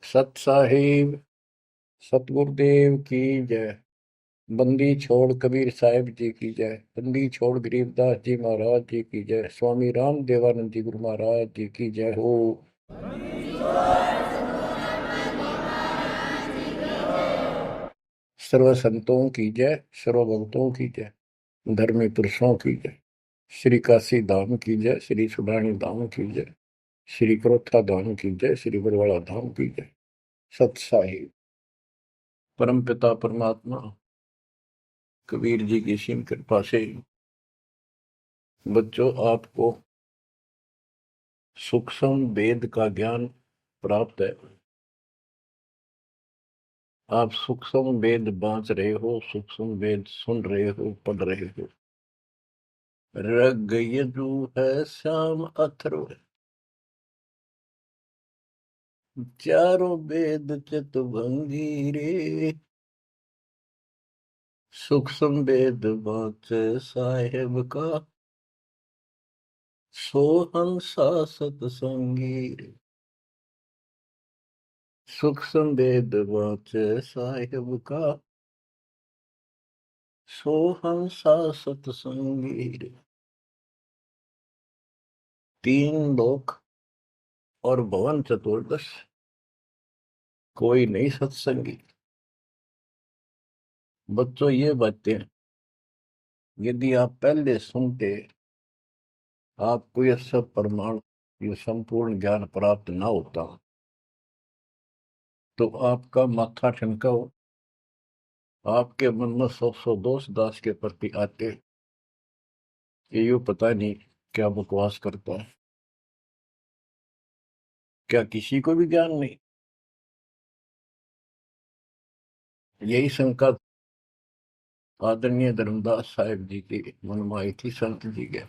सत साहिब सतगुरुदेव की जय। बंदी छोड़ कबीर साहिब जी की जय। बंदी छोड़ गरीबदास जी महाराज जी की जय। स्वामी राम देवानंद जी गुरु महाराज जी की जय हो। सर्व संतों की जय, सर्व भक्तों की जय, धर्मी पुरुषों की जय। श्री काशी धाम की जय, श्री सुडानी धाम की जय, श्री क्रोथा धाम की जय, श्री बरवाड़ा धाम की जय। सत साहिब परम पिता परमात्मा कबीर जी की सीम कृपा से बच्चों आपको सूक्ष्म वेद का ज्ञान प्राप्त है। आप सूक्ष्म वेद बांच रहे हो, सूक्ष्म वेद सुन रहे हो, पढ़ रहे हो। ऋग यजु है श्याम अथर्व, चारों वेद चितभंगी रे। सूक्ष्म वेद बांच साहेब का, सोहंसा सतसंगी रे। सूक्ष्म वेद बांच साहेब का, सोहंसा सतसंगी रे। तीन लोक और भवन चतुर्दश, कोई नहीं सत्संगी। बच्चों ये बातें यदि आप पहले सुनते, आपको यह सब प्रमाण, ये संपूर्ण ज्ञान प्राप्त ना होता तो आपका माथा ठनका हो, आपके मन में सौ सौ दोष दास के प्रति आते। ये यूं पता नहीं क्या बकवास करता है, क्या किसी को भी ज्ञान नहीं। यही शंका आदरणीय धर्मदास साहिब जी के मन में आई थी संत जी के,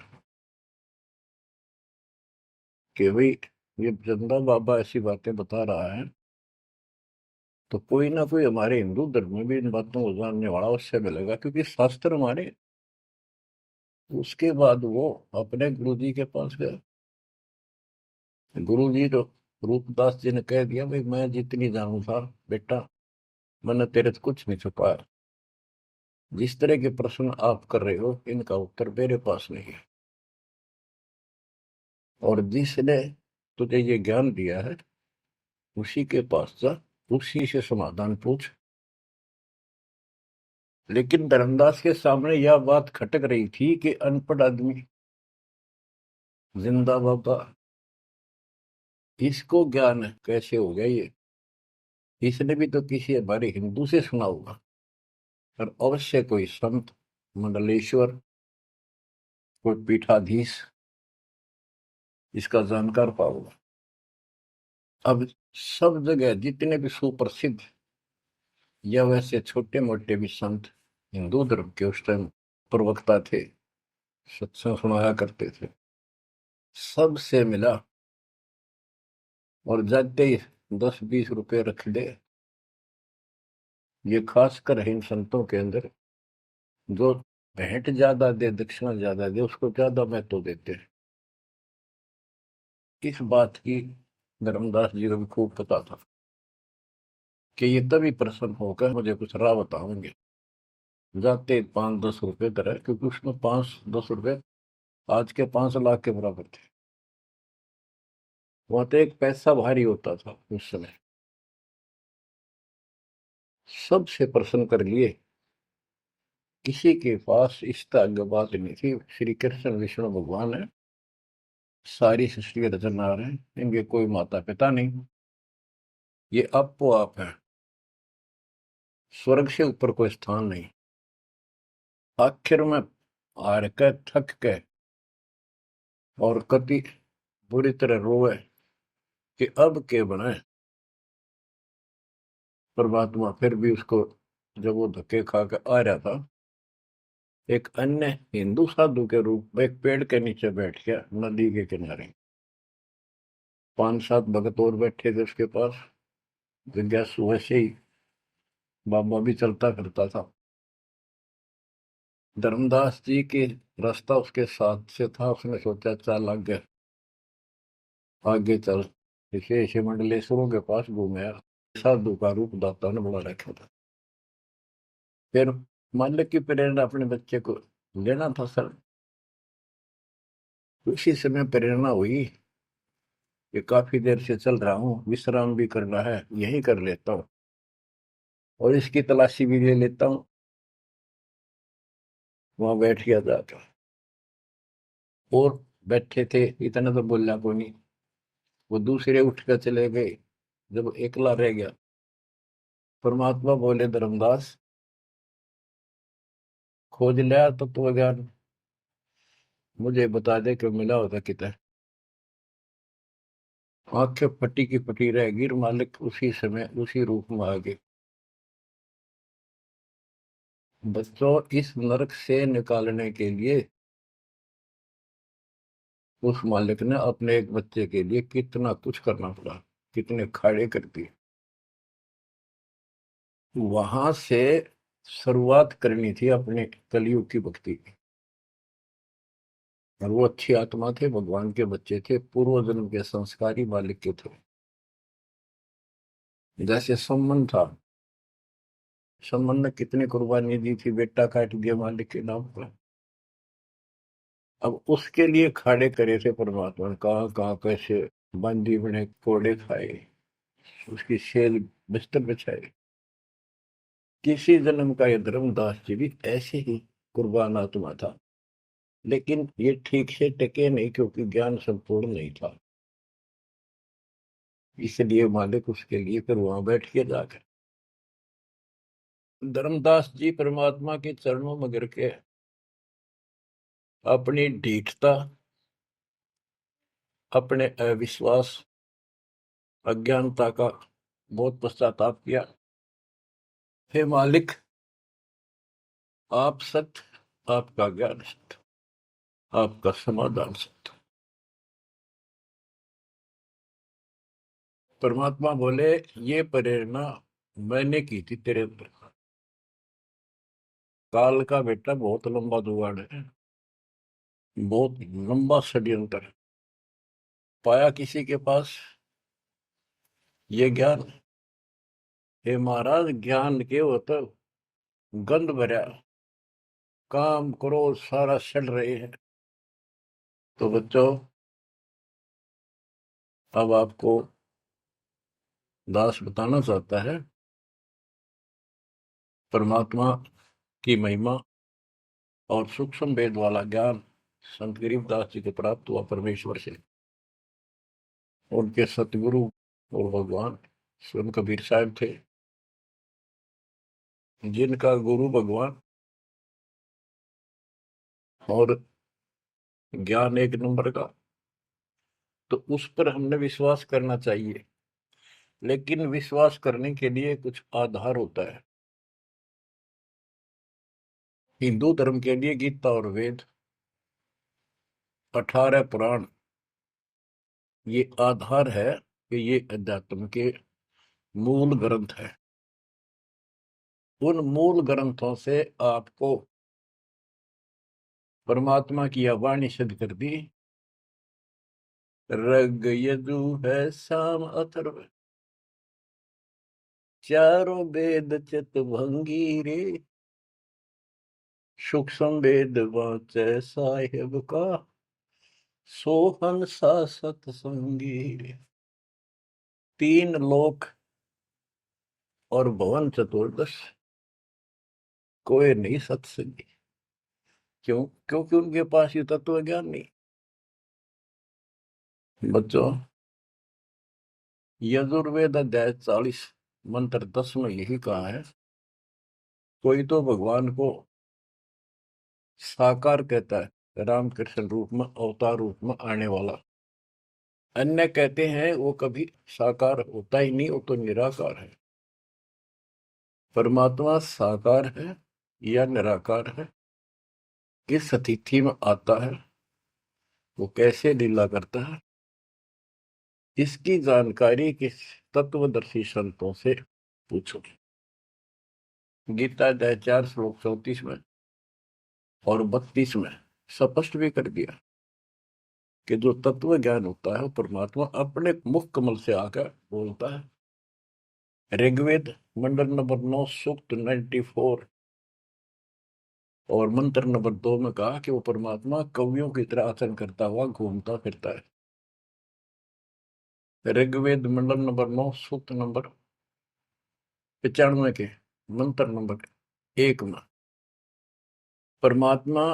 कि भाई ये चंदा बाबा ऐसी बातें बता रहा है तो कोई ना कोई हमारे हिंदू धर्म में भी इन बातों को जानने वाला उससे मिलेगा, क्योंकि शास्त्र हमारे। उसके बाद वो अपने गुरु जी के पास गया। गुरु जी तो रूपदास जी ने कह दिया, भाई मैं जितनी जानू था बेटा, मैंने तेरे से कुछ नहीं छुपाया। जिस तरह के प्रश्न आप कर रहे हो इनका उत्तर मेरे पास नहीं है, और जिसने तुझे ये ज्ञान दिया है उसी के पास जा, उसी से समाधान पूछ। लेकिन धर्मदास के सामने यह बात खटक रही थी कि अनपढ़ आदमी, जिंदा बाबा, इसको ज्ञान कैसे हो गया ये? इसने भी तो किसी हमारे हिंदू से सुना होगा, और अवश्य कोई संत, मंडलेश्वर, कोई पीठाधीश इसका जानकार पाओगे। अब सब जगह जितने भी सुप्रसिद्ध या वैसे छोटे मोटे भी संत हिंदू धर्म के उस टाइम प्रवक्ता थे, सत्संग सुनाया करते थे, सबसे मिला और जाते ही 10-20 रुपए रख ले। ये खासकर इन संतों के अंदर जो भेंट ज्यादा दे, दक्षिणा ज्यादा दे, उसको ज्यादा महत्व देते हैं। इस बात की धर्मदास जी को भी खूब पता था कि ये तभी प्रसन्न होकर मुझे कुछ राह बताओगे। जाते 5-10 रुपए दर है, क्योंकि उसमें 5-10 रुपए आज के 5 लाख के बराबर थे। वहां तो एक पैसा भारी होता था उस समय। सबसे प्रसन्न कर लिए, किसी के पास इस तरह बात नहीं थी। श्री कृष्ण विष्णु भगवान है, सारी सृष्टि के रचनहार है, इनके कोई माता पिता नहीं, ये आपो आप है, स्वर्ग से ऊपर कोई स्थान नहीं। आखिर में हार के, थक के और कति बुरी तरह रोए कि अब के बनाए। परमात्मा फिर भी उसको, जब वो धक्के खा के आ रहा था, एक अन्य हिंदू साधु के रूप में एक पेड़ के नीचे बैठ गया नदी के किनारे। 5-7 भगत और बैठे थे उसके पास। जिज्ञासु वैसे ही बाबा भी चलता फिरता था। धर्मदास जी के रास्ता उसके साथ से था, उसने सोचा चल आगे, आगे चल। इसे मंडलेश्वरों के पास घूमे। साधु का रूप दाता ने बना रखा था। फिर मालिक की प्रेरणा अपने बच्चे को लेना था सर। उसी समय प्रेरणा हुई कि काफी देर से चल रहा हूँ, विश्राम भी करना है, यही कर लेता हूँ और इसकी तलाशी भी ले लेता हूँ। वहां बैठ गया जाकर और बैठे थे, इतना तो बोलना को नहीं। वो दूसरे उठ कर चले गए। जब एकला रह गया, परमात्मा बोले, धर्मदास खोज लिया तत्व ज्ञान, मुझे बता दे कि मिला होता कितना। आंखें फटी की फटी रह गिर, मालिक उसी समय उसी रूप में आ गए। बच्चों, इस नरक से निकालने के लिए उस मालिक ने अपने एक बच्चे के लिए कितना कुछ करना पड़ा, कितने खाड़े कर दिए। वहां से शुरुआत करनी थी अपने कलयुग की भक्ति की। और वो अच्छी आत्मा थे, भगवान के बच्चे थे, पूर्व जन्म के संस्कारी मालिक के थे। जैसे सम्मन था, सम्मन ने कितनी कुर्बानी दी थी, बेटा काट दिया मालिक के नाम पर। अब उसके लिए खाड़े करे थे परमात्मा ने, कहाँ कहाँ कैसे बंदी बने, कोड़े खाए, उसकी सेल बिस्तर बिछाए। किसी जन्म का ये धर्मदास जी भी ऐसे ही कुर्बान आत्मा था, लेकिन ये ठीक से टिके नहीं क्योंकि ज्ञान संपूर्ण नहीं था। इसलिए मालिक उसके लिए फिर वहां बैठ के जाकर धर्मदास जी परमात्मा के चरणों में गिर के अपनी ढीठता, अपने अविश्वास, अज्ञानता का बहुत पश्चाताप किया। हे मालिक, आप सत्य, आपका ज्ञान सत्य, आपका समाधान सत्य। परमात्मा बोले, ये प्रेरणा मैंने की थी तेरे अंदर। काल का बेटा बहुत लंबा जुगाड़ है, बहुत लंबा षड्यंत्र है। पाया किसी के पास ये ज्ञान। हे महाराज, ज्ञान के वो तो गंध भरा, काम करो सारा सड़ रहे हैं। तो बच्चों, अब आपको दास बताना चाहता है परमात्मा की महिमा और सूक्ष्म भेद वाला ज्ञान संत गरीबदास जी को प्राप्त हुआ परमेश्वर से। उनके सतगुरु और भगवान स्वयं कबीर साहब थे, जिनका गुरु भगवान और ज्ञान एक नंबर का। तो उस पर हमने विश्वास करना चाहिए, लेकिन विश्वास करने के लिए कुछ आधार होता है। हिंदू धर्म के लिए गीता और वेद, 18 पुराण, ये आधार है कि ये अध्यात्म के मूल ग्रंथ है। उन मूल ग्रंथों से आपको परमात्मा की वाणी सिद्ध कर दी। ऋग यजु है साम अथर्व, चारों वेद चित भंगी रे, सूक्ष्म वेद वाचे साहेब का, सोहन सा सतसंगी रे। तीन लोक और भवन चतुर्दश, कोई नहीं सत्संगी। क्यों? क्योंकि उनके पास ये तत्व ज्ञान नहीं। बच्चों, यजुर्वेद अध्याय 40 मंत्र 10 में यही कहा है, कोई तो भगवान को साकार कहता है, रामकृष्ण रूप में, अवतार रूप में आने वाला। अन्य कहते हैं वो कभी साकार होता ही नहीं, वो तो निराकार है। परमात्मा साकार है या निराकार है, किस स्थिति में आता है, वो कैसे लीला करता है, इसकी जानकारी किस तत्वदर्शी संतों से पूछो। गीता अध्याय 4 श्लोक 34 में और 32 में स्पष्ट भी कर दिया कि जो तत्व ज्ञान होता है वो परमात्मा अपने मुख कमल से आकर बोलता है। ऋग्वेद मंडल नंबर 9 सूक्त 94 और मंत्र नंबर 2 में कहा कि वो परमात्मा कवियों की तरह आचरण करता हुआ घूमता फिरता है। ऋग्वेद मंडल नंबर 9 सूक्त नंबर 95 के मंत्र नंबर 1 में परमात्मा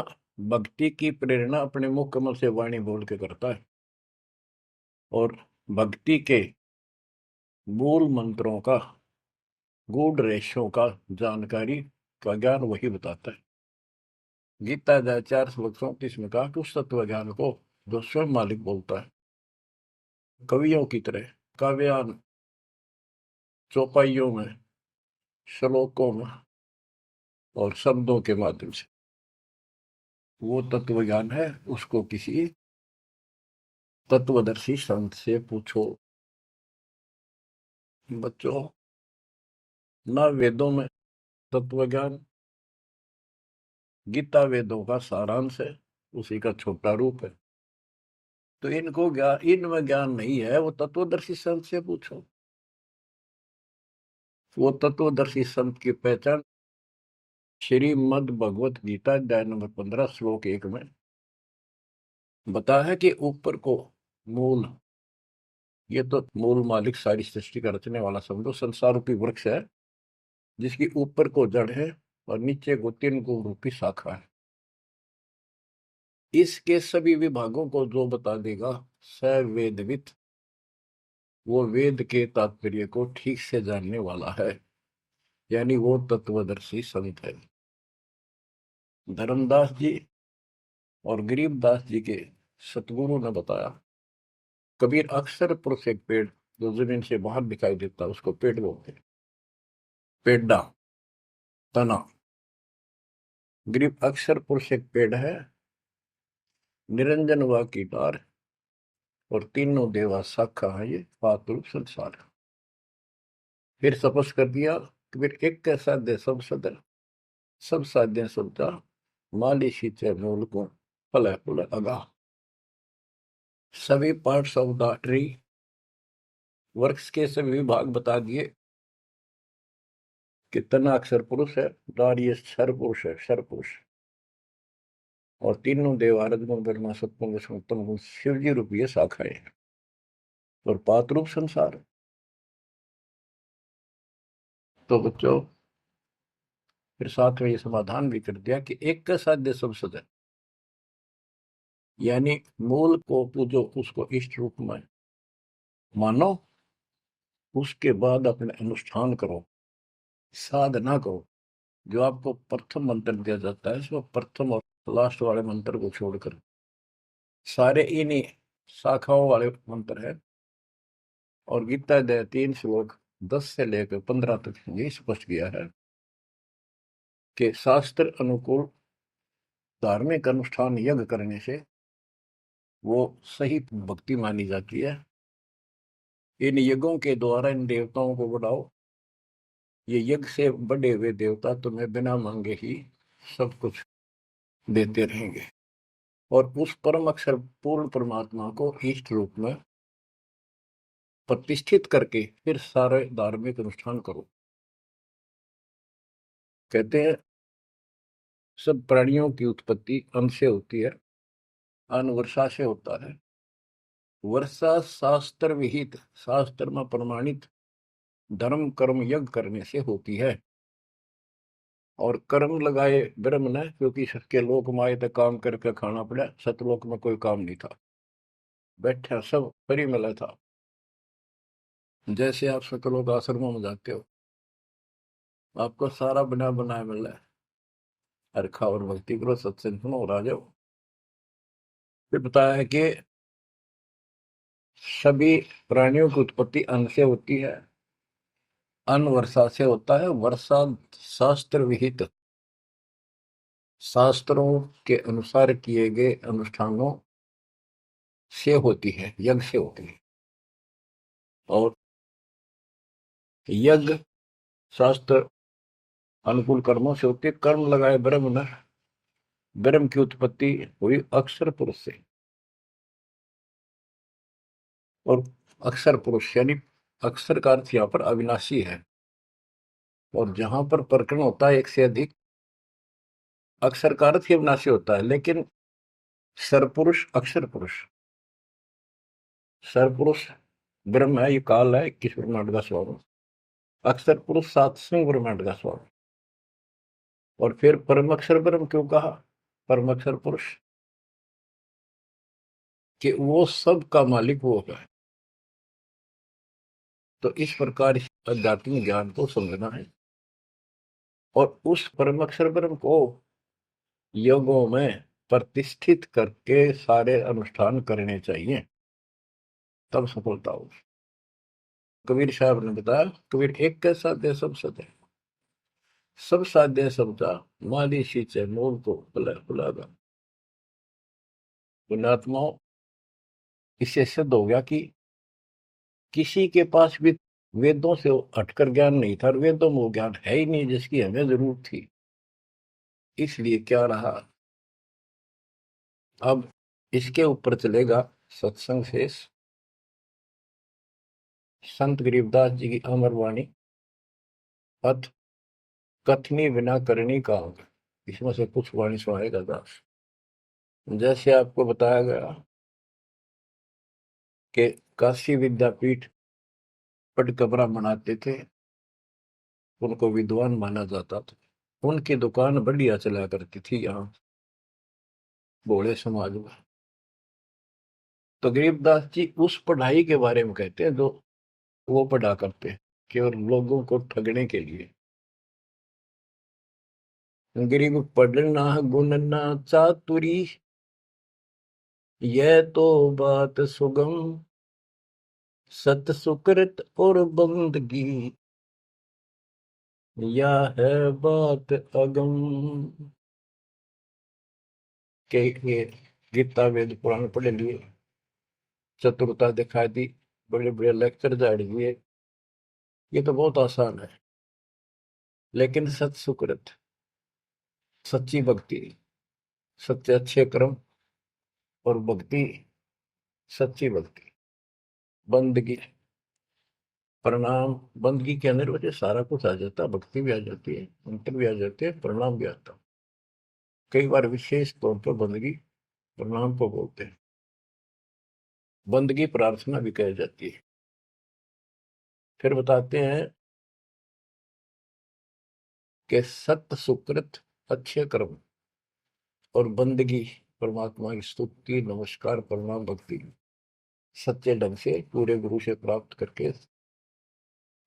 भक्ति की प्रेरणा अपने मुख कमल से वाणी बोल के करता है और भक्ति के मूल मंत्रों का गूढ़ रहस्यों का जानकारी का ज्ञान वही बताता है। गीता अध्याय 4:34 में कहा कि उस तत्व ज्ञान को जो स्वयं मालिक बोलता है, कवियों की तरह काव्यान चौपाइयों में, श्लोकों में और शब्दों के माध्यम से, वो तत्व ज्ञान है, उसको किसी तत्वदर्शी संत से पूछो। बच्चों, ना वेदों में तत्व ज्ञान, गीता वेदों का सारांश है, उसी का छोटा रूप है, तो इनको ज्ञान, इनमें ज्ञान नहीं है, वो तत्वदर्शी संत से पूछो। वो तत्वदर्शी संत की पहचान श्रीमद् भगवत गीता अध्याय नंबर 15 श्लोक 1 में बताया है कि ऊपर को मूल, ये तो मूल मालिक सारी सृष्टि का रचने वाला समझो, संसार रूपी वृक्ष है जिसकी ऊपर को जड़ है और नीचे को 3 गुण रूपी शाखा है। इसके सभी विभागों को जो बता देगा स वेदविद, वो वेद के तात्पर्य को ठीक से जानने वाला है, यानी वो तत्वदर्शी संत है। धर्मदास जी और गरीबदास जी के सतगुरु ने बताया, कबीर अक्सर पुरुष एक पेड़ जो जमीन से बाहर दिखाई देता उसको पेड़ बोलते हैं, पेड़ा, तना। गरीब अक्सर पुरुष एक पेड़ है, निरंजन व की डार और तीनों देवा शाखा है, ये पातुल संसार। फिर तपस कर दिया कबीर, एक के साध्य सब सदर, सब साध्य सब जा, माली सींचे मूल को, फल फूल अगा। सभी parts of the tree, works के सभी विभाग बता दिए कि तना अक्षर पुरुष है, डार ये क्षर पुरुष है, क्षर पुरुष, और तीनों देव आरजगुण ब्रह्मा सत्पुंग उत्तम गुण शिव जी रूपी शाखाएं और पात रूप संसार। तो बच्चों, फिर साथ में ये समाधान भी कर दिया कि एक का साध्य सब सद है, यानी मूल को पूजो, उसको इष्ट रूप में मानो, उसके बाद अपने अनुष्ठान करो, साधना करो। जो आपको प्रथम मंत्र दिया जाता है, इसमें प्रथम और लास्ट वाले मंत्र को छोड़कर सारे इन्हीं शाखाओं वाले मंत्र है। और गीता अध्याय 3 श्लोक 10 से लेकर 15 तक ये स्पष्ट किया है कि शास्त्र अनुकूल धार्मिक अनुष्ठान यज्ञ करने से वो सही भक्ति मानी जाती है। इन यज्ञों के द्वारा इन देवताओं को बढ़ाओ, ये यज्ञ से बढ़े हुए देवता तुम्हें बिना मांगे ही सब कुछ देते रहेंगे। और उस परम अक्षर पूर्ण परमात्मा को इष्ट रूप में प्रतिष्ठित करके फिर सारे धार्मिक अनुष्ठान करो। कहते हैं सब प्राणियों की उत्पत्ति अन्न से होती है, अन्न वर्षा से होता है। वर्षा शास्त्र विहित, शास्त्र में प्रमाणित धर्म कर्म यज्ञ करने से होती है। और कर्म लगाए ब्रह्म ने, क्योंकि सबके लोक माए तक काम करके खाना पड़ा, सतलोक में कोई काम नहीं था, बैठा सब फ्री मिला था। जैसे आप सतलोक आश्रमों में जाते हो, आपको सारा बना बनाया मिल रहा है, हर खाओ और भक्ति करो, सत्संग सुनो और आ जाओ। फिर बताया है कि सभी प्राणियों की उत्पत्ति अन्न से होती है, अन्न वर्षा से होता है। वर्षा शास्त्र विहित, शास्त्रों के अनुसार किए गए अनुष्ठानों से होती है, यज्ञ से होती है। और यज्ञ शास्त्र अनुकूल कर्मों से होती है। कर्म लगाए ब्रह्म न, ब्रह्म की उत्पत्ति हुई अक्षर पुरुष से, और अक्षर पुरुष यानी अक्षर का अर्थ यहाँ पर अविनाशी है, और जहां पर प्रकरण होता है एक से अधिक, अक्षर का अर्थ ही अविनाशी होता है। लेकिन सरपुरुष अक्षर पुरुष, सरपुरुष ब्रह्म है, ये काल है 21 ब्रह्मांड का स्वरूप, अक्षर पुरुष 7वें ब्रह्मांड का स्वरूप। और फिर परम अक्षर ब्रह्म क्यों कहा, परम अक्षर पुरुष, कि वो सब का मालिक वो है। तो इस प्रकार आध्यात्मिक ज्ञान को समझना है, और उस परम अक्षर ब्रह्म को योगों में प्रतिष्ठित करके सारे अनुष्ठान करने चाहिए, तब सफलता हो। कबीर साहब ने बताया, कबीर एक कैसा दे सब सदे, सब साध्य समझा, माली सींचे मूल को बुलागा। पुण्यात्माओं, इससे सिद्ध हो गया कि किसी के पास भी वेदों से हटकर ज्ञान नहीं था, और वेदों में वो ज्ञान है ही नहीं जिसकी हमें जरूरत थी। इसलिए क्या रहा, अब इसके ऊपर चलेगा सत्संग शेष, संत गरीबदास जी की अमर वाणी, अथ कथनी बिना करनी का होगा। इसमें से कुछ वाणी सुनाएगा दास। जैसे आपको बताया गया कि काशी विद्यापीठ पढ़ कबरा मनाते थे, उनको विद्वान माना जाता था, उनकी दुकान बढ़िया चला करती थी यहाँ भोले समाज में। तो गरीबदास जी उस पढ़ाई के बारे में कहते हैं जो वो पढ़ा करते हैं, केवल लोगों को ठगने के लिए। गरीब पढ़ना गुणना चातुरी, यह तो बात सुगम, सत सुकृत और बंदगी, यह है बात अगम। के गीता वेद पुराण पढ़े लिए, चतुरता दिखा दी, बड़े बड़े लेक्चर झाड़ दिए, ये तो बहुत आसान है। लेकिन सत सुकृत, सच्ची भक्ति, सच्चे अच्छे कर्म, और भक्ति, सच्ची भक्ति, बंदगी, प्रणाम, बंदगी के अंदर वजह सारा कुछ आ जाता है, भक्ति भी आ जाती है, मंत्र भी आ जाते हैं, प्रणाम भी आता है। कई बार विशेष तौर पर बंदगी प्रणाम को बोलते हैं, बंदगी प्रार्थना भी कही जाती है। फिर बताते हैं कि सत्य सुकृत, अच्छे कर्म, और बंदगी, परमात्मा की स्तुति, नमस्कार, प्रणाम, भक्ति, सच्चे ढंग से पूरे गुरु से प्राप्त करके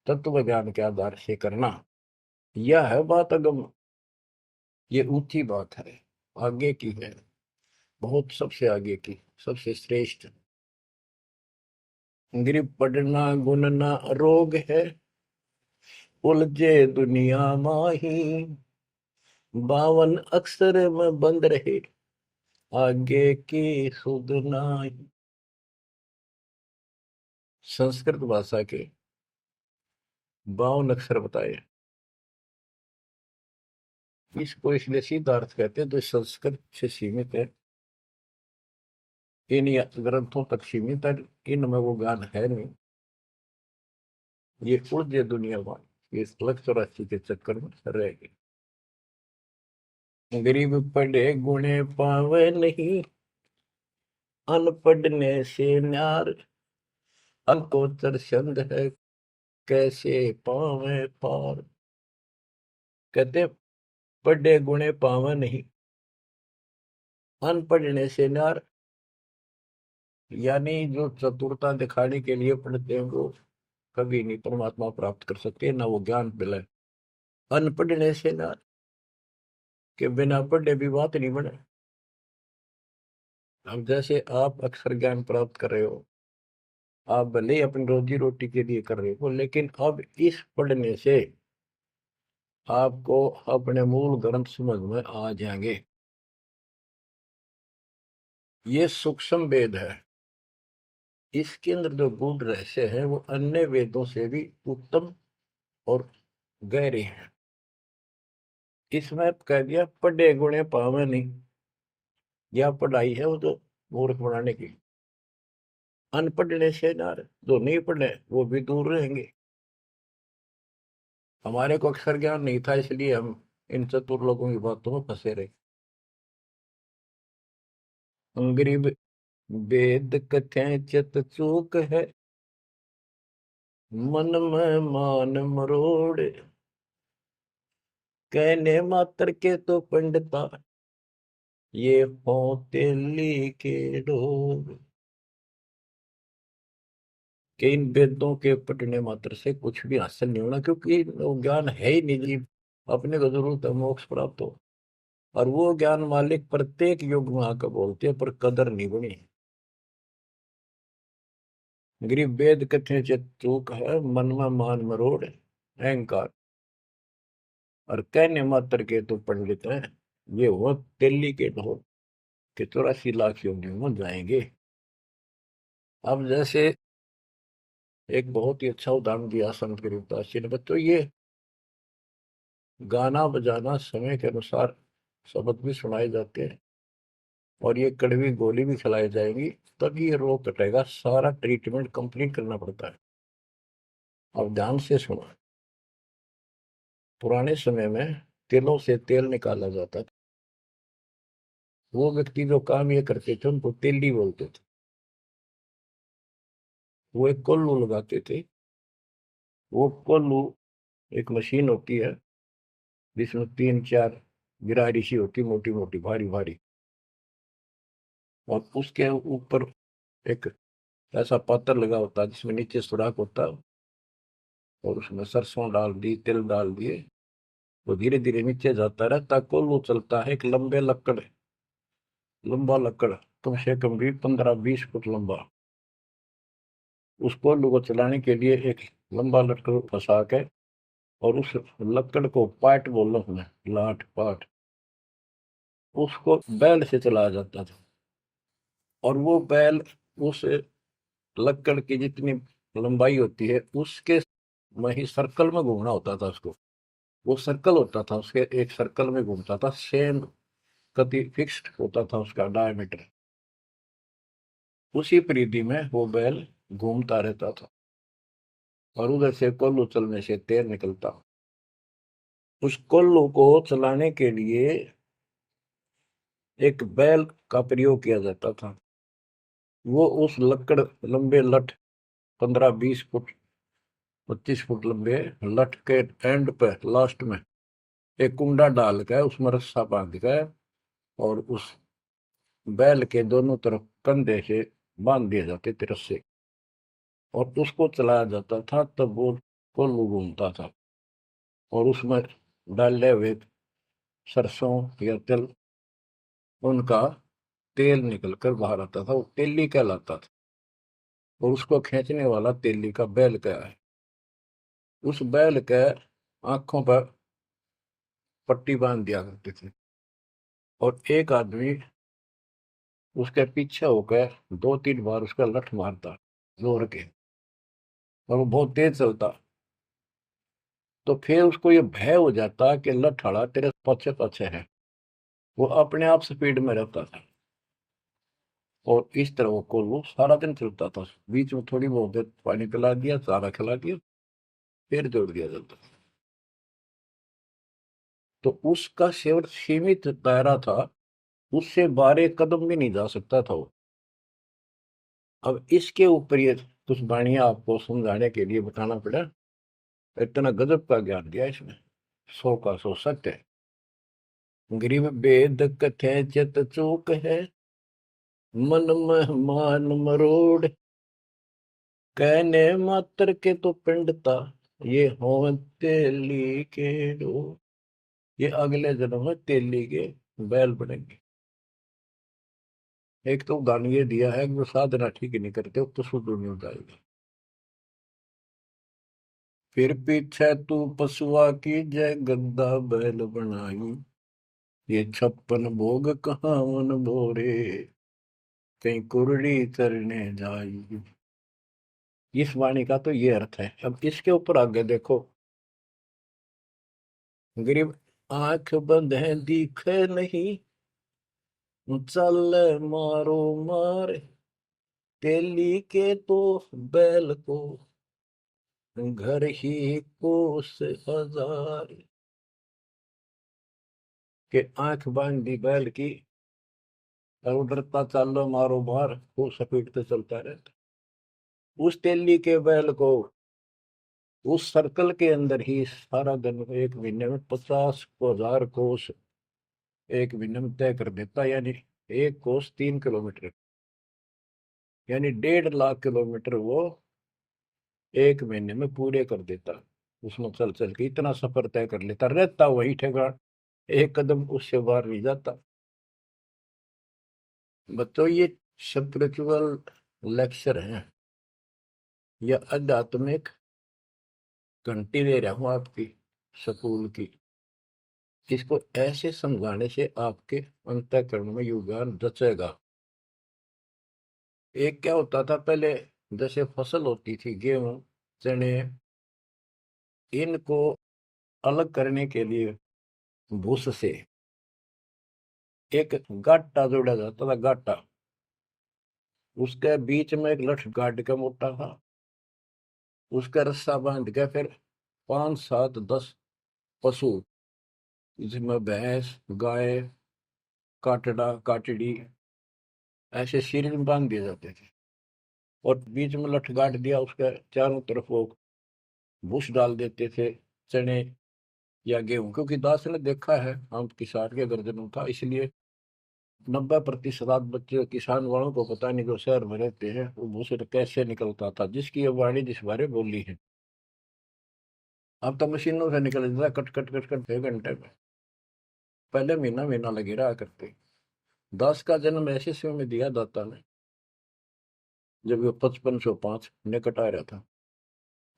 तत्व ज्ञान के आधार से करना, यह है बात अगम। ये ऊंची बात है, आगे की है, बहुत सबसे आगे की, सबसे श्रेष्ठ। गरीब पढ़ना गुनना रोग है, उलझे दुनिया माही, 52 अक्षर में बंद रहे, आगे की सुध नाही। संस्कृत भाषा के 52 अक्षर बताए। इसको इसलिए सीधा अर्थ कहते हैं, तो संस्कृत से सीमित है, इन ग्रंथों तक सीमित है, इनमें वो ज्ञान है नहीं। ये उलझे दुनिया में, ये लक्ष्य 84 के चक्कर में रह गए। गरीब पढ़े गुणे पावे नहीं, अनपढ़ने से न्यार, अंकोतर छंद है, कैसे पावे पार। कहते पढ़े गुणे पावे नहीं, अनपढ़ने से न्यार, यानी जो चतुरता दिखाने के लिए पढ़ते हैं वो कभी नहीं परमात्मा प्राप्त कर सकते, ना वो ज्ञान मिले। अनपढ़ने से न्यार, के बिना पढ़े भी बात नहीं बने। अब जैसे आप अक्षर ज्ञान प्राप्त कर रहे हो, आप भले ही अपनी रोजी रोटी के लिए कर रहे हो, लेकिन अब इस पढ़ने से आपको अपने मूल ग्रंथ समझ में आ जाएंगे। ये सूक्ष्म वेद है, इसके अंदर जो गूढ़ रहस्य है वो अन्य वेदों से भी उत्तम और गहरे हैं। इसमें कह दिया पढ़े गुणे पावे नहीं, यह पढ़ाई है वो तो मूर्ख बनाने की। अनपढ़ने से ना रहे, जो नहीं पढ़े वो भी दूर रहेंगे। हमारे को अक्षर ज्ञान नहीं था, इसलिए हम इन चतुर लोगों की बातों में फंसे रहे। गरीब वेद कथें चित चूक है, मन में मान मरोड़, कहने मात्र के तो पंडिता, ये होते लिखे डोर। कि इन वेदों के पढ़ने मात्र से कुछ भी हासिल नहीं होना, क्योंकि वो ज्ञान है ही नहीं जी। अपने को जरूरत है मोक्ष प्राप्त हो, और वो ज्ञान मालिक प्रत्येक युग में आकर बोलते हैं, पर कदर नहीं बनी। गरीब वेद कथे चित चूक है, मन में मान मरोड़, अहंकार, और कहने मात्र के तो पंडित हैं, ये वो दिल्ली के ढोल के 84 लाख योनियों में जाएंगे। अब जैसे एक बहुत ही अच्छा उदाहरण दिया संत गरीबदास जी ने, बच्चों ये गाना बजाना समय के अनुसार शब्द भी सुनाए जाते हैं, और ये कड़वी गोली भी खिलाई जाएगी, तभी ये रोग कटेगा। सारा ट्रीटमेंट कंप्लीट करना पड़ता है। अब ध्यान से सुनो। पुराने समय में तिलों से तेल निकाला जाता था। वो व्यक्ति जो काम ये करते थे उनको तेली बोलते थे। वो एक कोल्लू लगाते थे। वो कोल्लू एक मशीन होती है, जिसमें 3-4 गिरारी सी होती, मोटी मोटी भारी भारी, और उसके ऊपर एक ऐसा पात्र लगा होता है जिसमें नीचे सुराख होता है, और उसमें सरसों डाल दी, तिल डाल दिए, वो धीरे धीरे नीचे जाता रहता। कोल्लू चलता है, एक लंबे लकड़, लंबा लकड़, कम से कम भी 15-20 फुट लंबा। उस कोल्लू को चलाने के लिए एक लंबा लकड़ फंसा के, और उस लकड़ को पाट बोलो हमें, लाठ पाट, उसको बैल से चलाया जाता था। और वो बैल उस लकड़ की जितनी लंबाई होती है उसके में ही सर्कल में घूमना होता था उसको। वो सर्कल होता था, उसके एक सर्कल में घूमता था, सेम कति फिक्स्ड होता था उसका डायमीटर। उसी परिधि में वो बैल घूमता रहता था, और उधर से कोल्लू चलने से तेल निकलता। उस कोल्लू को चलाने के लिए एक बैल का प्रयोग किया जाता था। वो उस लकड़, लंबे लठ, 15-20 फुट, 25 फुट लंबे लठ के एंड पे, लास्ट में एक कुंडा डाल कर उसमें रस्सा बांध कर, और उस बैल के दोनों तरफ कंधे से बांध दिए जाते थे रस्से, और उसको चलाया जाता था। तब वो कोल्लू घूमता था, और उसमें डाले हुए सरसों या तिल, उनका तेल निकलकर बाहर आता था, वो तेली कहलाता था। और उसको खींचने वाला तेली का बैल का है। उस बैल के आंखों पर पट्टी बांध दिया करते थे, और एक आदमी उसके पीछे होकर 2-3 बार उसका लठ मारता जोर के, और वो बहुत तेज चलता। तो फिर उसको ये भय हो जाता कि लठाड़ा तेरे पीछे पीछे है। वो अपने आप स्पीड में रहता था, और इस तरह वो सारा दिन चलता था। बीच में थोड़ी बहुत देर पानी पिला दिया, चारा खिला दिया, फिर जोड़ दिया जाता। तो उसका केवल सीमित दायरा था, उससे 12 कदम भी नहीं जा सकता था वो। अब इसके ऊपर ये कुछ वाणियां आपको समझाने के लिए बताना पड़ा। इतना गजब का ज्ञान दिया इसमें, 100 का 100 सत्य है। गरीब वेद कथे चित चूक है, मन में मान मरोड़, कहने मात्र के तो पिंडता, ये हो तेली के डोर। ये अगले जन्म में तेली के बैल बनेंगे। एक तो उदाहरण ये दिया है कि वो साधना ठीक नहीं करते तो शुद्ध नहीं हो जाएगा। फिर पीछे तू पशुआ की जय, गद्दा बैल बनाई, ये 56 भोग कहाँ मन भोरे, कहीं कुरड़ी चरने जाई। इस वाणी का तो ये अर्थ है। अब इसके ऊपर आगे देखो। गरीब आंख बंद है दिखे नहीं, चल मारो मार, तेली के तो बैल को घर ही कोस हजार, के आंख बांध दी बैल की और उधरता चालो मारो मार, वो सपेटते चलता रहता। उस तेली के बैल को उस सर्कल के अंदर ही सारा दिन एक महीने में 50,000 कोस एक महीने में तय कर देता, यानी एक कोस 3 किलोमीटर, यानी 1.5 लाख किलोमीटर वो एक महीने में पूरे कर देता। उसमें चल चल के इतना सफर तय कर लेता, रहता वही ठेकान, एक कदम उससे बाहर नहीं जाता। बच्चों ये स्पिरिचुअल लेक्चर है या आध्यात्मिक घंटी दे रहा हूं आपकी स्कूल की। इसको ऐसे समझाने से आपके अंतःकरण में योगदान रचेगा। एक क्या होता था पहले, जैसे फसल होती थी गेहूं चने, इनको अलग करने के लिए भूस से एक गाटा जोड़ा जाता था, गाटा। उसके बीच में एक लठ गाड़ के मोटा था, उसका रस्सा बांध के फिर 5 7 10 पशु, जिसमें भैंस गाय काटड़ा काटड़ी ऐसे सीरीज में बांध दिए जाते थे, और बीच में लठ गाड़ दिया, उसके चारों तरफ वो भूस डाल देते थे, चने या गेहूं। क्योंकि दास ने देखा है, हम किसान के गर्जनों था, इसलिए 90% बच्चे किसान वालों को पता नहीं, जो शहर में रहते हैं, वो भूसे कैसे निकलता था, जिसकी ये वाणी जिस बारे बोली है। अब तो मशीनों से निकल जाता है, कट कट कट कट 6 घंटे में। पहले महीना महीना लगे रहा करते। दास का जन्म ऐसे समय में दिया दाता ने जब वो 5505 निकट आ रहा था,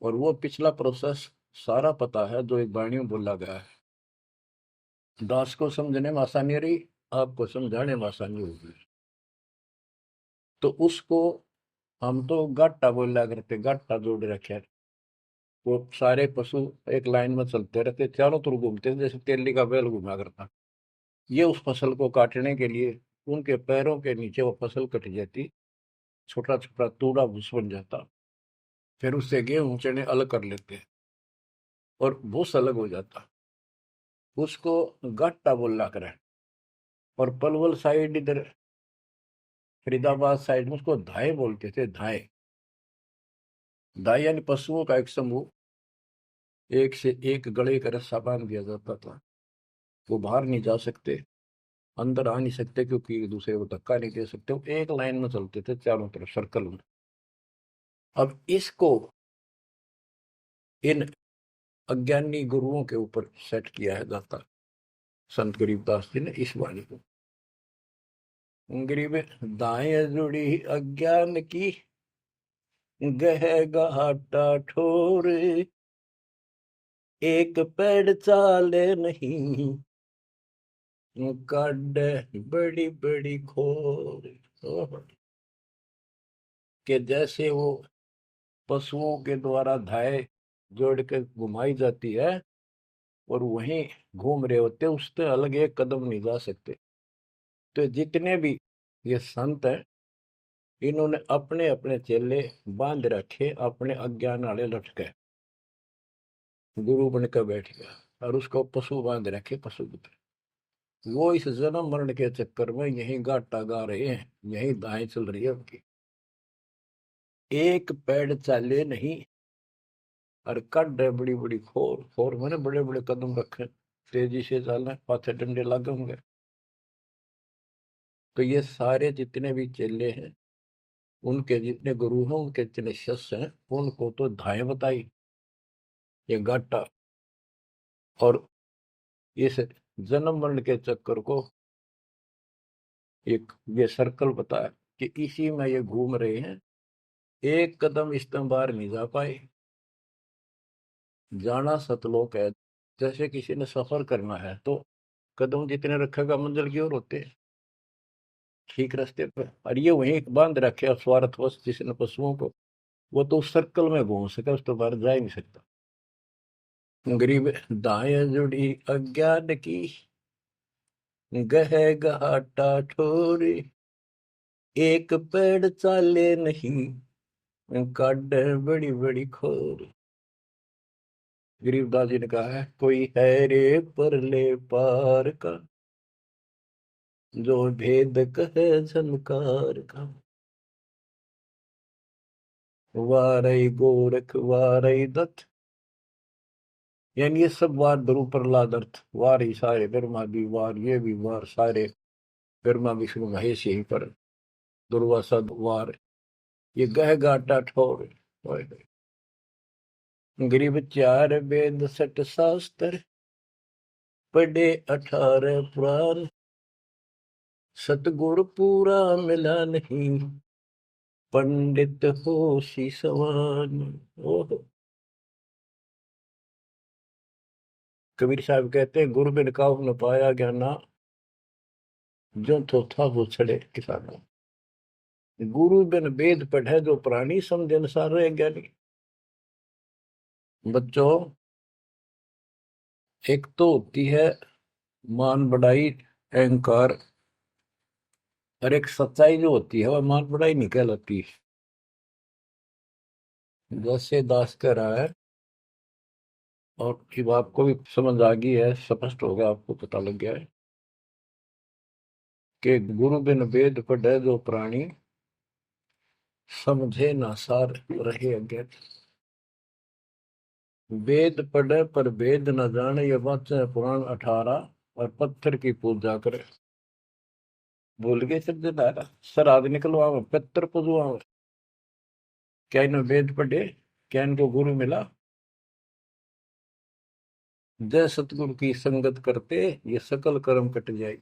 और वो पिछला प्रोसेस सारा पता है जो एक वाणी में बोला गया है। दास को समझने में आसानी रही, आपको समझाने में आसानी होगी। तो उसको हम तो गाटा बोला करते, गाटा जोड़ रखे है। वो सारे पशु एक लाइन में चलते रहते, चारों तरफ घूमते, जैसे तेली का बैल घुमा करता। ये उस फसल को काटने के लिए उनके पैरों के नीचे वो फसल कट जाती, छोटा छोटा तूड़ा भूस बन जाता। फिर उससे गेहूं चने अलग कर लेते और भूस अलग हो जाता। उसको गाटा बोला करे। और पलवल साइड इधर फरीदाबाद साइड में उसको धाए बोलते थे, धाए। धाए यानी पशुओं का एक समूह, एक से एक गले का रस्सा बांध दिया जाता था। वो बाहर नहीं जा सकते, अंदर आ नहीं सकते, क्योंकि एक दूसरे को धक्का नहीं दे सकते। वो एक लाइन में चलते थे चारों तरफ सर्कल में। अब इसको इन अज्ञानी गुरुओं के ऊपर सेट किया है दाता संत गरीबदास जी ने इस वाणी को। गरीब दाएं जुड़ी अज्ञान की, गह घाटा ठोरे, एक पेड़ चाले नहीं, काट बड़ी बड़ी खोर। के जैसे वो पशुओं के द्वारा धाय जोड़ के घुमाई जाती है, और वहीं घूम रहे होते, उससे अलग एक कदम नहीं जा सकते। तो जितने भी ये संत हैं, इन्होंने अपने अपने चेले बांध रखे, अपने अज्ञान वाले लटके। गुरु बन कर बैठ गया और उसको पशु बांध रखे, पशु पुत्र। वो इस जन्म मरण के चक्कर में यही गाटा गा रहे हैं, यही दाएं चल रही है उनकी। एक पेड़ चाले नहीं, और कड है बड़ी बड़ी खोर। खोर मैंने बड़े बड़े कदम रखे, तेजी से चलना, पाथे डंडे लागे होंगे। तो ये सारे जितने भी चेले हैं, उनके जितने गुरु हैं, उनके जितने शिष्य हैं, उनको तो धाए बताई, ये गाटा। और इस जन्म मरण के चक्कर को एक ये सर्कल बताया कि इसी में ये घूम रहे हैं, एक कदम इस तरह बाहर नहीं जा पाए। जाना सतलोक है। जैसे किसी ने सफर करना है तो कदम जितने रखेगा मंजिल की ओर होते हैं, ठीक रास्ते पर। और ये वहीं बांध रखे और स्वार्थवश जिसने पशुओं को, वो तो उस सर्कल में घूम सके, उस तो बाहर जा ही नहीं सकता। गरीब दाएं जुड़ी अज्ञान की, गह घाटा ठोरे, एक पेड़ चाले नहीं, काटे बड़ी बड़ी खोर। गरीबदास जी ने कहा है, कोई है रे परले पार का, जो भेद कहे झनकार का। वारई गोरख वारई दत्त, यानी ये सब वार ध्रुव प्रहलाद अर्थ वार ही सारे, ब्रह्मा भी वार, ये भी वार, सारे ब्रह्मा विष्णु महेश यहीं पर, दुर्वासा वार, ये गह गाटा ठोर। गरीब चार वेद सट शास्त्र, पढ़े 18 पुराण, सतगुरु पूरा मिला नहीं, पंडित हो सी समान। ओह, कबीर साहब कहते हैं, गुरु बिन काहू न पाया ज्ञाना, जो तो था वो छड़े किसाना। गुरु बिन वेद पढ़े जो प्राणी, समझ अनुसार रहे ज्ञानी। बच्चों, एक तो होती है मान बढ़ाई अहंकार, और एक सच्चाई जो होती है वह मान बढ़ाई नहीं कहलाती। जैसे दास कह रहा है, और जब आपको भी समझ आ गई है, स्पष्ट हो गया, आपको पता लग गया है कि गुरु बिन वेद पढ़े जो प्राणी, समझे ना सार रहे अज्ञात। वेद पढ़े पर वेद न जाने, ये वाचे पुराण 18, और पत्थर की पूजा करे। भूल गए सब जनारा, सर आदि निकलवा पत्थर पूजवा। क्या इन्हें वेद पढ़े, क्या इनको गुरु मिला? जय सतगुरु की संगत करते, ये सकल कर्म कट जाए।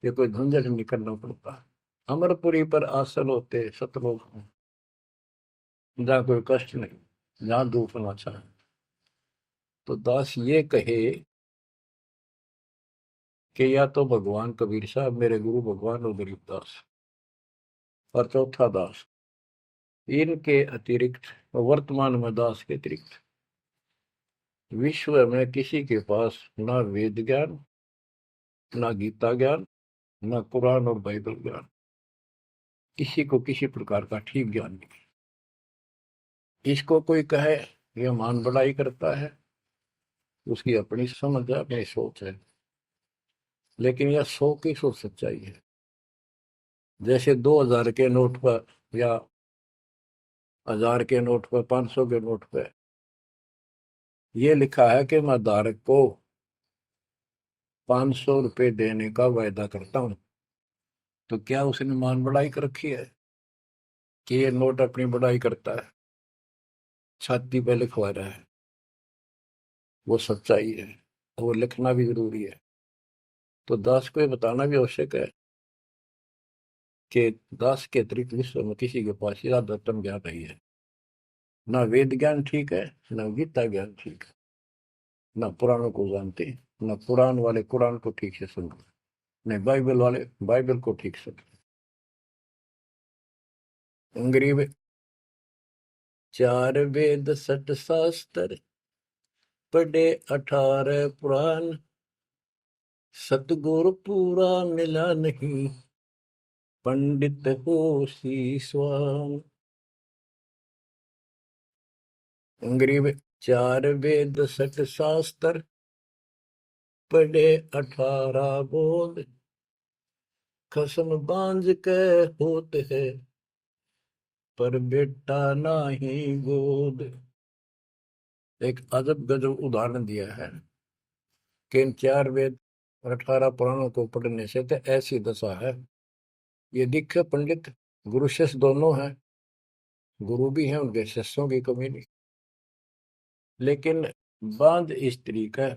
ये कोई झंझट नहीं करना पड़ता। अमरपुरी पर आसन होते सतलोक में, जहाँ कोई कष्ट नहीं, जहाँ दुख ना चाहे। तो दास ये कहे कि या तो भगवान कबीर साहब मेरे गुरु भगवान और गरीबदास, और चौथा दास, इनके अतिरिक्त, वर्तमान में दास के अतिरिक्त विश्व में किसी के पास ना वेद ज्ञान, ना गीता ज्ञान, ना कुरान और बाइबल ज्ञान, किसी को किसी प्रकार का ठीक ज्ञान नहीं। इसको कोई कहे यह मान बढ़ाई करता है, उसकी अपनी समझ है, अपनी सोच है, लेकिन यह 100 की 100 सच्चाई है। जैसे 2000 के नोट पर, या 1000 के नोट पर, 500 के नोट पर यह लिखा है कि मैं धारक को 500 रुपए देने का वायदा करता हूं, तो क्या उसने मान बढ़ाई कर रखी है कि ये नोट अपनी बढ़ाई करता है, छाती पे लिखवा रहा है? वो सच्चाई है, वो लिखना भी जरूरी है। तो दास को ये बताना भी आवश्यक है कि दास के अतिरिक्त विश्व में किसी के पास ज्यादा तम ज्ञान नहीं है। ना वेद ज्ञान ठीक है, ना गीता ज्ञान ठीक है, ना पुराणों को जानते, ना पुराण वाले कुरान को ठीक से समझते, नहीं बाइबल वाले बाइबल को ठीक से। गरीब चार वेद सट शास्त्र, पढ़े 18 पुराण, सतगुरु पूरा मिला नहीं, पंडित हो शीशवान। गरीब चार वेद सट शास्त्र, पढ़े 18 बोध, कसम बांझ के होते है, पर बेटा नाही गोद। एक अजब गजब उदाहरण दिया है कि इन 4 वेद और 18 पुराणों को पढ़ने से तो ऐसी दशा है, ये दिखे पंडित गुरु शिष्य दोनों हैं, गुरु भी हैं, उनके शिष्यों की कमी नहीं, लेकिन बांझ स्त्री का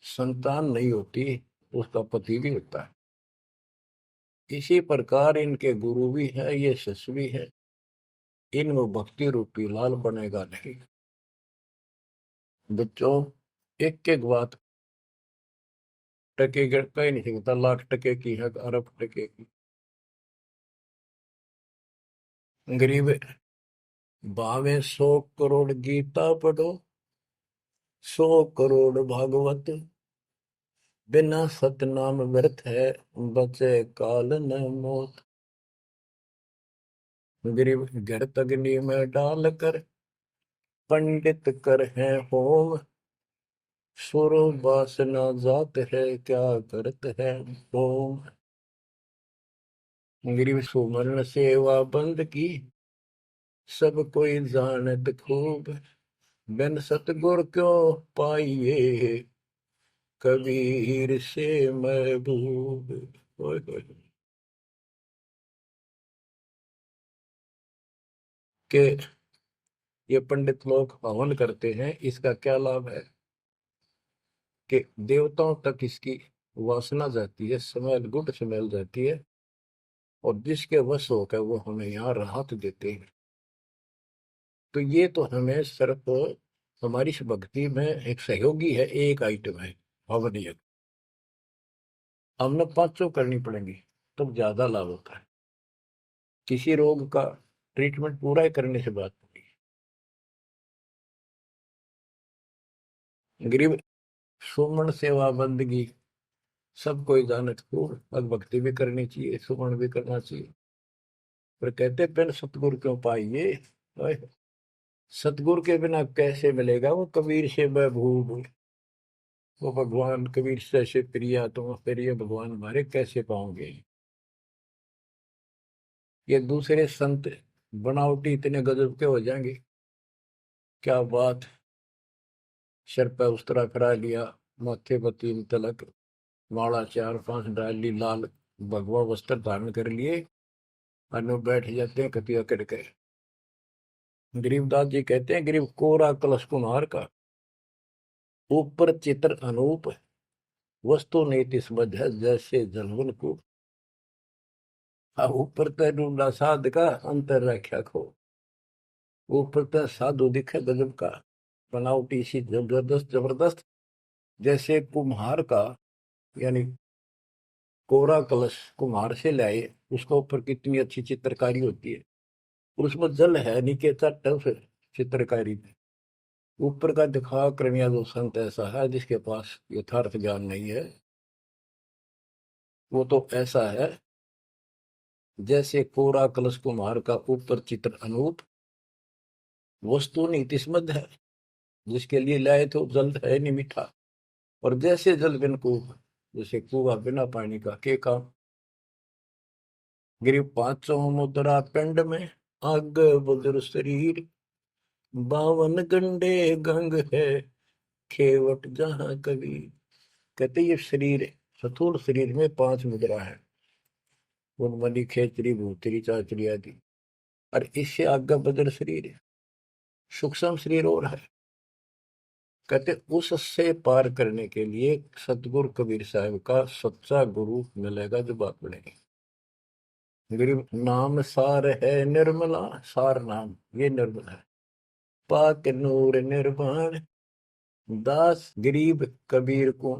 संतान नहीं होती, उसका पति भी होता है। इसी प्रकार इनके गुरु भी है, ये शिष्य भी है, इनमें भक्ति रूपी लाल बनेगा नहीं। बच्चों, एक एक बात टके कहीं नहीं सकता, लाख टके की है, अरब टके की। गरीब भावे 100 करोड़ गीता पढ़ो, 100 करोड़ भागवत, बिना सतनाम व्यर्थ है, बचे काल न मौत। गिरिव गर्त अग्नि में डाल कर पंडित कर है होम। सुर वासना जात है क्या करत है होम। गिरिव सुमरण सेवा बंद की सब कोई जानत खूब। बिन सतगुर क्यों पाइए कबीर से महबूब। ओए होए। के ये पंडित लोग हवन करते हैं, इसका क्या लाभ है कि देवताओं तक इसकी वासना जाती है, स्मेल, गुड स्मेल जाती है, और जिसके वश होकर वो हमें यहाँ राहत देते हैं। तो ये तो हमें सिर्फ हमारी इस भक्ति में एक सहयोगी है, एक आइटम है हवन यज्ञ। हमने पांचों करनी पड़ेंगी तब ज्यादा लाभ होता है। किसी रोग का ट्रीटमेंट पूरा ही करने से बात होती है। गरीब सुमन सेवा बंदगी सब कोई जानत खूब। भग भक्ति भी करनी चाहिए, सुमन भी करना चाहिए। पर कहते बिन सतगुरु क्यों पाइए। ओए, सतगुरु के बिना कैसे मिलेगा वो कबीर से महबूब। वो भगवान कबीर से ऐसे प्रिया, तुम प्रिय भगवान हमारे कैसे पाओगे। ये दूसरे संत बनावटी इतने गजब के हो जाएंगे, क्या बात। सिर पर उस्तरा करा लिया, माथे पर 3 तिलक, माला 4-5 डाल ली, लाल भगवा वस्त्र धारण कर लिए, और बैठ जाते हैं कतिया करके। गरीबदास जी कहते हैं, गरीब कोरा कलश कुम्हार का, ऊपर चित्र अनूप, वस्तु नीति समझ है जैसे जलवन को। ऊपर तूला साध का अंतर रख्या खो। ऊपर तो साधु दिखे गजब का, बनावटी सी जबरदस्त जबरदस्त, जैसे कुम्हार का, यानी कोरा कलश कुम्हार से लाए, उसके ऊपर कितनी अच्छी चित्रकारी होती है, उसमें जल है नीचे तट है चित्रकारी में। ऊपर का दिखा क्रमिया जो संत ऐसा है जिसके पास यथार्थ ज्ञान नहीं है, वो तो ऐसा है जैसे कोरा कलश कुम्हार का, ऊपर चित्र अनूप, वस्तु नीतिस्मद है, जिसके लिए लाए तो जल है नहीं मीठा। और जैसे जल बिन कुआं, जैसे कुआं बिना पानी का के काम। गिरी 500 मुद्रा पिंड में, आग बुजुर्ग शरीर, 52 गंडे गंग है, खेवट जहां कभी। कहते ये शरीर, स्थूल शरीर में 5 मुद्रा है, उन्मनी खेचरी भूतरी चाचरी आदि। और इससे आगे बदर शरीर है, सूक्ष्म शरीर और है। कहते उससे पार करने के लिए सतगुरु कबीर साहब का सच्चा गुरु मिलेगा जो बात बनेगी। गरीब नाम सार है निर्मला, सार नाम ये निर्मल है, पाक नूर निर्वाण, दास गरीब कबीर को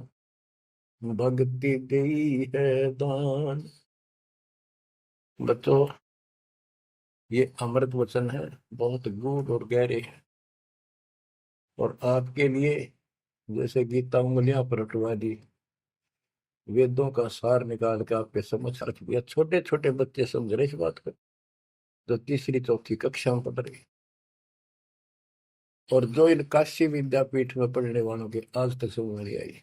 भक्ति दी है दान। बच्चों, ये अमृत वचन है, बहुत गूढ़ और गहरे है, और आपके लिए जैसे गीता उंगलियां पर उठवा दी, वेदों का सार निकाल के आपके समझ रख दिया। छोटे छोटे बच्चे समझ रहे इस बात को, जो तीसरी चौथी कक्षा में पढ़ रहे, और जो इन काशी विद्यापीठ में पढ़ने वालों के आज तक समझ नहीं आई।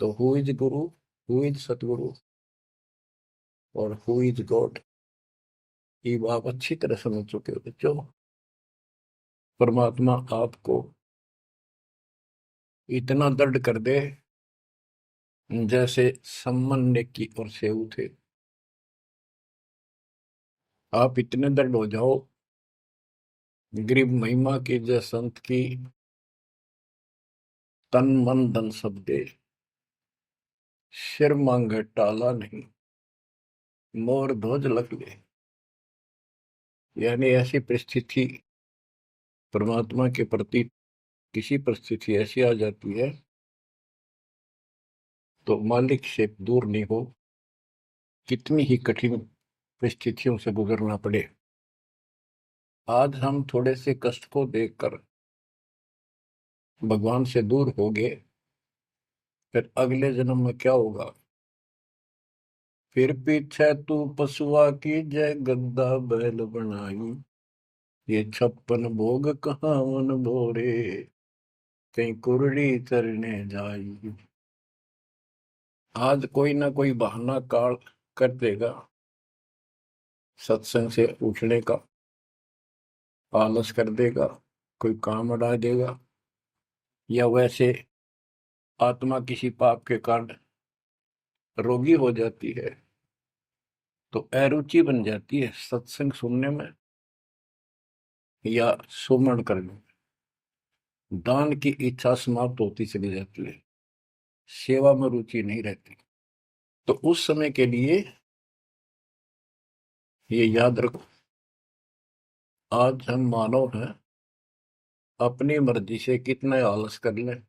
तो who is Guru, who is सतगुरु, और हु इज गॉड, ये आप अच्छी तरह समझ चुके हो बच्चों। परमात्मा आपको इतना दृढ़ कर दे जैसे सम्मन की और सेऊ थे। आप इतने दृढ़ हो जाओ, गरीब महिमा की जय संत की, तन मन धन सब दे, सिर मांगे टाला नहीं, मोर ध्वज लग ले। यानी ऐसी परिस्थिति परमात्मा के प्रति, किसी परिस्थिति ऐसी आ जाती है तो मालिक से दूर नहीं हो, कितनी ही कठिन परिस्थितियों से गुजरना पड़े। आज हम थोड़े से कष्ट को देखकर भगवान से दूर हो गए, फिर अगले जन्म में क्या होगा, फिर पीछे तू पशुआ की जय, गद्दा बैल बनाई। ये 56 भोग कहाँ मन भोरे, कहीं कुरड़ी चरने जाई। आज कोई ना कोई बहाना काल कर देगा सत्संग से उठने का, आलस कर देगा, कोई काम अड़ा देगा, या वैसे आत्मा किसी पाप के कारण रोगी हो जाती है तो अरुचि बन जाती है सत्संग सुनने में या सुमरण करने में। दान की इच्छा समाप्त होती चली जाती है, सेवा में रुचि नहीं रहती। तो उस समय के लिए ये याद रखो, आज हम मानव हैं, अपनी मर्जी से कितने आलस कर लें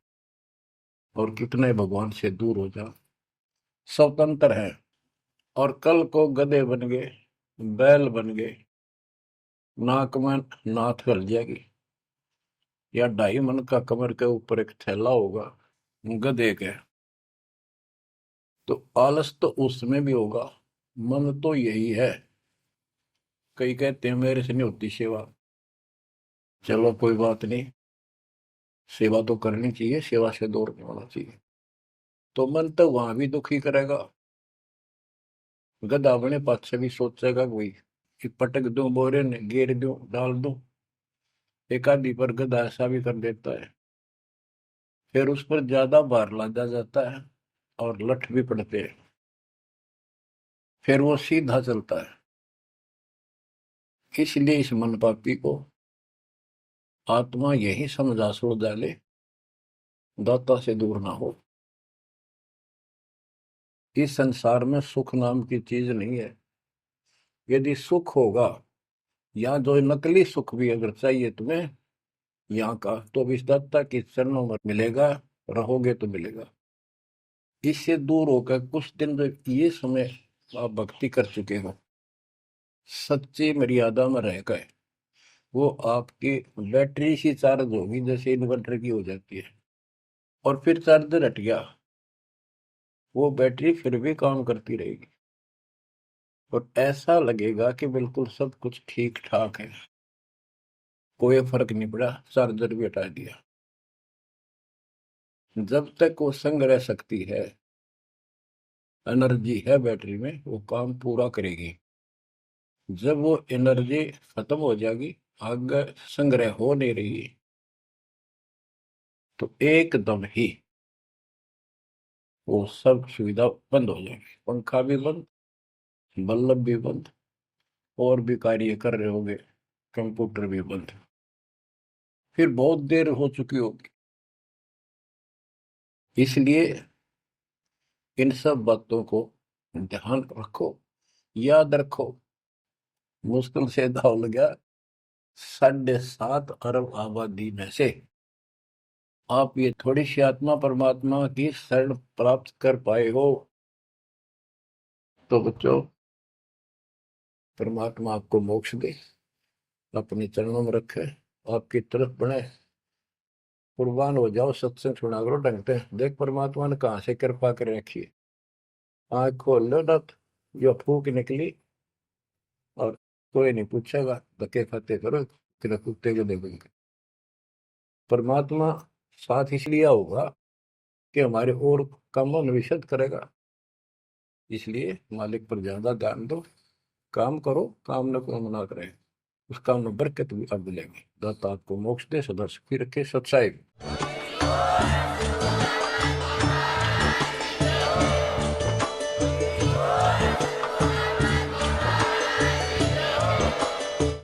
और कितने भगवान से दूर हो जाओ, स्वतंत्र है। और कल को गधे बन गए, बैल बन गए, नाक में नाथ कर जाएगी, या 2.5 मन का कमर के ऊपर एक थैला होगा गधे के, तो आलस तो उसमें भी होगा। मन तो यही है। कई कहते हैं मेरे से नहीं होती सेवा, चलो कोई बात नहीं, सेवा तो करनी चाहिए, सेवा से दूर नहीं होना चाहिए। तो मन तो वहां भी दुखी करेगा, गधा अपने पास से भी सोचेगा कोई कि पटक दूं बोरे ने, घेर दूं, डाल दूं। एक आदि पर गधा ऐसा भी कर देता है, फिर उस पर ज्यादा भार लादा जाता है और लठ भी पड़ते हैं, फिर वो सीधा चलता है। इसलिए इस मन पापी को आत्मा यही समझा सोच डाले, दाता से दूर ना हो। इस संसार में सुख नाम की चीज नहीं है। यदि सुख होगा, या जो नकली सुख भी अगर चाहिए तुम्हें यहाँ का, तो भी इस दाता के चरणों में मिलेगा, रहोगे तो मिलेगा। इससे दूर होकर कुछ दिन जो ये समय आप भक्ति कर चुके हो, सच्ची मर्यादा में रह गए, वो आपकी बैटरी सी चार्ज होगी जैसे इन्वर्टर की हो जाती है, और फिर चार्जर हट गया, वो बैटरी फिर भी काम करती रहेगी और ऐसा लगेगा कि बिल्कुल सब कुछ ठीक ठाक है, कोई फर्क नहीं पड़ा, चार्जर भी हटा दिया। जब तक वो संग्रह शक्ति है, एनर्जी है बैटरी में, वो काम पूरा करेगी। जब वो एनर्जी खत्म हो जाएगी, आगे संग्रह हो नहीं रही, तो एकदम ही वो सब सुविधा बंद हो जाएगी, पंखा भी बंद, बल्ब भी बंद, और भी कार्य कर रहे होंगे, कंप्यूटर भी बंद, फिर बहुत देर हो चुकी होगी। इसलिए इन सब बातों को ध्यान रखो, याद रखो। मुश्किल से दाव लगा 7.5 अरब आबादी में से आप ये थोड़ी सी आत्मा परमात्मा की शरण प्राप्त कर पाए हो। तो बच्चों, परमात्मा आपको मोक्ष दे, अपने चरणों में रखे, आपकी तरफ बढ़े, कुर्बान हो जाओ, सत्संग सुना करो ढंग से। देख परमात्मा ने कहां से कृपा कर रखी है। आँख खोल लो ना, जो फूक निकली, और कोई नहीं पूछेगा, धक्के खाते करो, तेरा कुत्ते को देखोगे। परमात्मा साथ इसलिए होगा कि हमारे और कामों में विशद करेगा। इसलिए मालिक पर ज्यादा ध्यान दो, काम करो, काम न को मना करे, उस काम में बरकत भी अब मिलेगी। दाता आपको मोक्ष दे, सदा सुखी रखे, सत्साई।